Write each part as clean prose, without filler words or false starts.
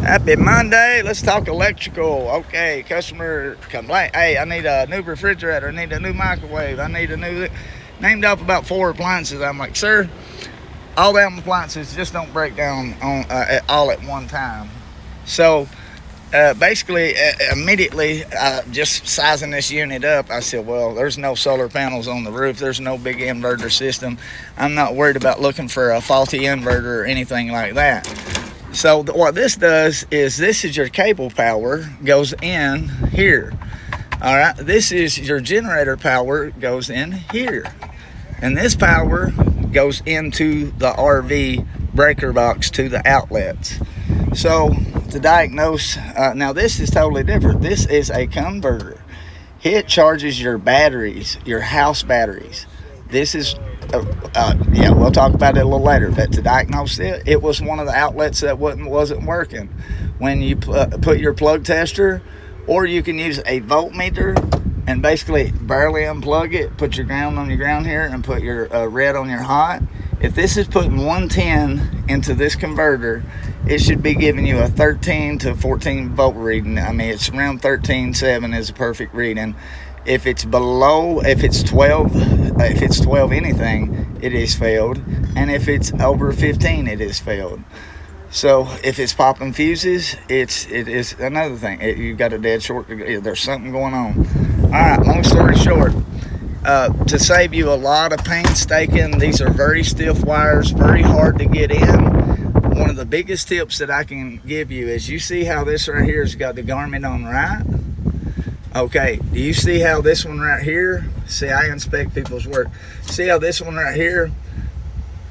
Happy Monday. Let's talk electrical. Okay, customer complaint. Hey, I need a new refrigerator. I need a new microwave. I need a new. Named off about 4 appliances. I'm like, sir, all them appliances just don't break down on all at one time. So basically, immediately, just sizing this unit up, I said, well, there's no solar panels on the roof. There's no big inverter system. I'm not worried about looking for a faulty inverter or anything like that. So what this does is this is your cable power goes in here. All right, this is your generator power goes in here. And this power goes into the RV breaker box to the outlets. So to diagnose, now this is totally different. This is a converter. It charges your batteries, your house batteries. This is, yeah, we'll talk about it a little later. But to diagnose it, it was one of the outlets that wasn't working. When you put your plug tester, or you can use a voltmeter and basically barely unplug it, put your ground on your ground here, and put your red on your hot. If this is putting 110 into this converter, it should be giving you a 13 to 14 volt reading. I mean, it's around 13.7 is a perfect reading. If it's below, if it's 12 anything, it is failed. And if it's over 15, it is failed. So if it's popping fuses, it is another thing. You've got a dead short. There's something going on. All right, long story short, to save you a lot of painstaking, these are very stiff wires, very hard to get in. One of the biggest tips that I can give you is, you see how this right here has got the garment on, right? Okay, do you see how this one right here, see, I inspect people's work. See how this one right here,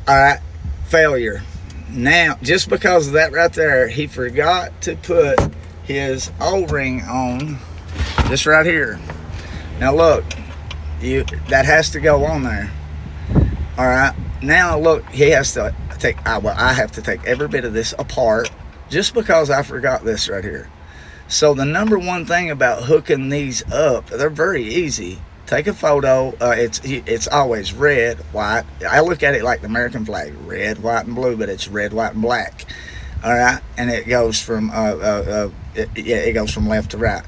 all right, failure. Now, just because of that right there, he forgot to put his O-ring on this right here. Now look, that has to go on there. All right, now look, he has to take, I have to take every bit of this apart just because I forgot this right here. So the number one thing about hooking these up, they're very easy. Take a photo. It's always red, white. I look at it like the American flag, red, white, and blue, but it's red, white, and black. All right, and it goes from it goes from left to right.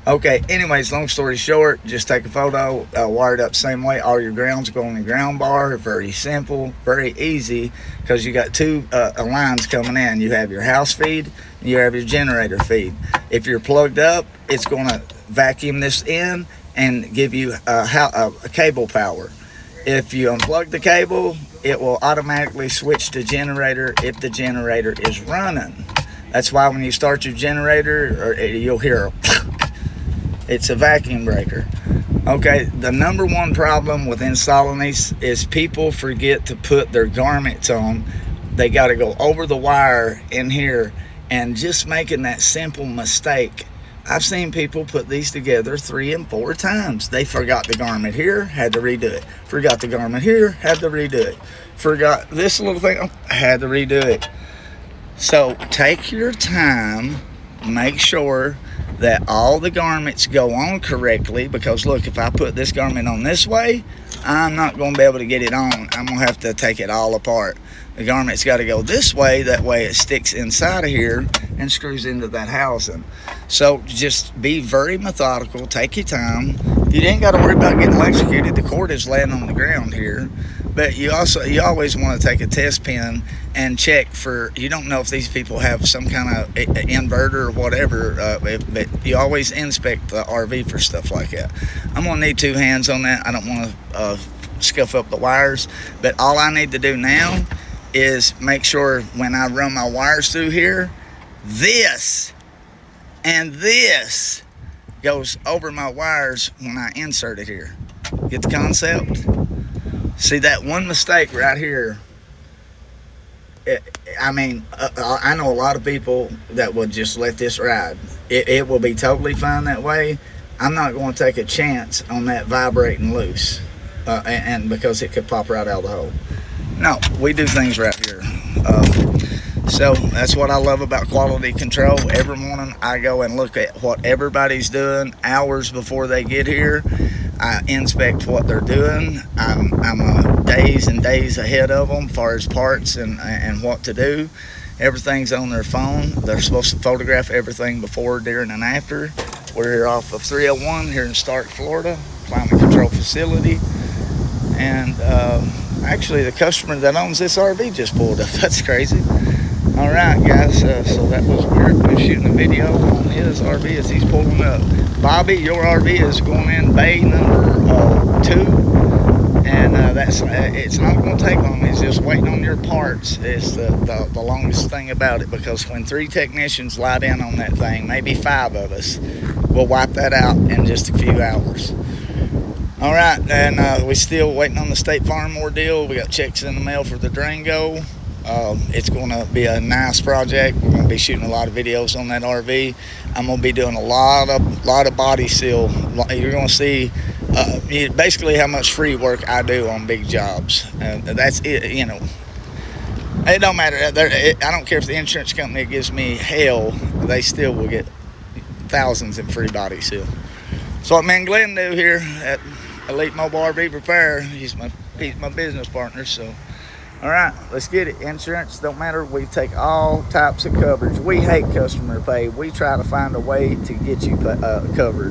Okay. Anyways, long story short, just take a photo, wire it up same way. All your grounds go on the ground bar. Very simple, very easy, because you got two lines coming in. You have your house feed, and you have your generator feed. If you're plugged up, it's going to vacuum this in and give you a cable power. If you unplug the cable, it will automatically switch to generator if the generator is running. That's why when you start your generator, you'll hear a it's a vacuum breaker. Okay, the number one problem with installing these is people forget to put their garments on. They got to go over the wire in here, and just making that simple mistake. I've seen people put these together 3 and 4 times. They forgot the garment here, had to redo it. Forgot the garment here, had to redo it. Forgot this little thing, had to redo it. So take your time, make sure that all the garments go on correctly, because look, if I put this garment on this way, I'm not going to be able to get it on. I'm going to have to take it all apart. The garment's got to go this way, that way it sticks inside of here and screws into that housing. So just be very methodical, take your time. You ain't got to worry about getting electrocuted. The cord is laying on the ground here. But you always want to take a test pin and check for, you don't know if these people have some kind of inverter or whatever, but you always inspect the RV for stuff like that. I'm going to need 2 hands on that. I don't want to scuff up the wires, but all I need to do now is make sure when I run my wires through here, this and this goes over my wires when I insert it here. Get the concept? See, that one mistake right here, I mean, I know a lot of people that would just let this ride. It will be totally fine that way. I'm not going to take a chance on that vibrating loose, and because it could pop right out of the hole. No, we do things right here. So that's what I love about quality control. Every morning I go and look at what everybody's doing hours before they get here. I inspect what they're doing. I'm days and days ahead of them as far as parts and what to do. Everything's on their phone. They're supposed to photograph everything before, during, and after. We're here off of 301 here in Stark, Florida, climate control facility. And actually, the customer that owns this RV just pulled up. That's crazy. All right, guys. So that was weird. We're shooting a video on his RV as he's pulling up. Bobby, your RV is going in bay number 2. And it's not going to take long. It's just waiting on your parts. It's the longest thing about it, because when 3 technicians lie down on that thing, maybe 5 of us, we'll wipe that out in just a few hours. All right, and we're still waiting on the State Farm ordeal. We got checks in the mail for the Durango. It's going to be a nice project. We're going to be shooting a lot of videos on that RV. I'm going to be doing a lot of body seal. You're going to see basically how much free work I do on big jobs. That's it. You know, it don't matter. I don't care if the insurance company gives me hell. They still will get thousands in free body seal. So what man Glenn do here at Elite Mobile RV Repair, he's my business partner. So all right, let's get it. Insurance don't matter. We take all types of coverage. We hate customer pay. We try to find a way to get you covered.